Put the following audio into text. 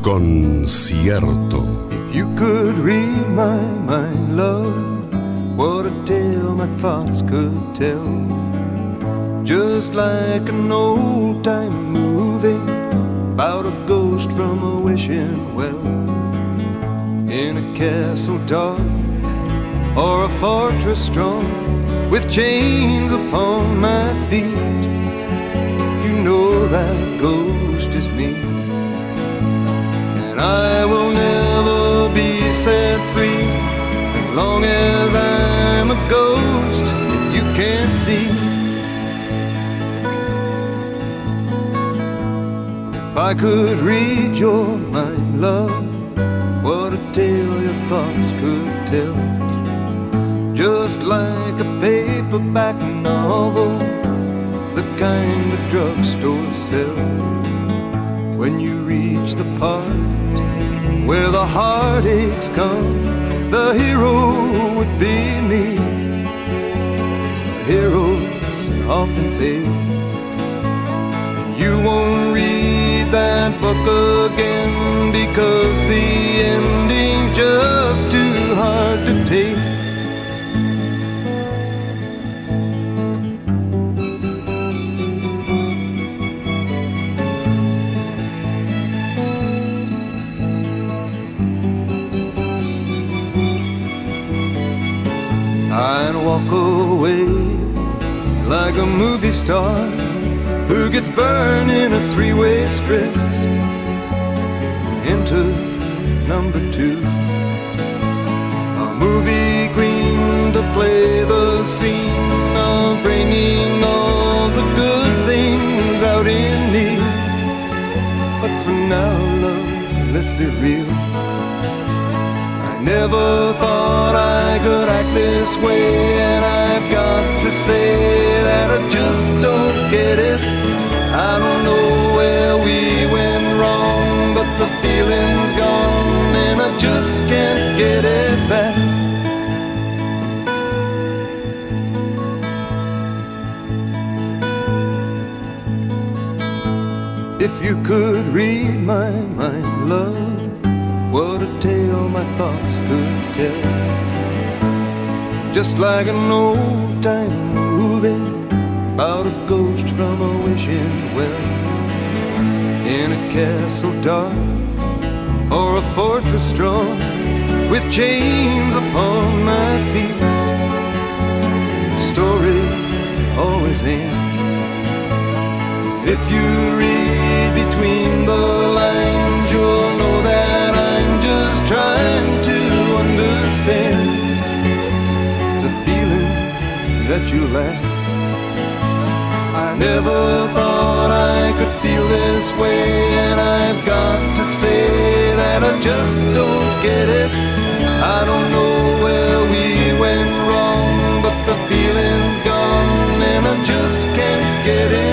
Concierto. If you could read my mind, love, what a tale my thoughts could tell. Just like an old-time movie about a ghost from a wishing well. In a castle dark or a fortress strong, with chains upon my feet, you know that ghost is me. And I will never be set free as long as I'm a ghost that you can't see. If I could read your mind, love, what a tale your thoughts could tell. Just like a paperback novel, the kind the drugstores sell. When you reach the part where the heartaches come, the hero would be me. Heroes often fail. You won't read that book again because the ending's just too hard to take. I'd walk away like a movie star who gets burned in a three-way script into number two. A movie queen to play the scene of bringing all the good things out in me. But for now, love, let's be real, I never thought I could act this way, and I've got to say that I just don't get it. I don't know where we went wrong, but the feeling's gone and I just can't get it back. If you could read my mind, love, what a tale my thoughts could tell. Just like an old-time movie about a ghost from a wishing well. In a castle dark or a fortress strong, with chains upon my feet, the story always ends. If you read between the lines, you'll know that I'm just trying to understand the feelings that you lack. I never thought I could feel this way, and I've got to say that I just don't get it. I don't know where we went wrong, but the feeling's gone and I just can't get it.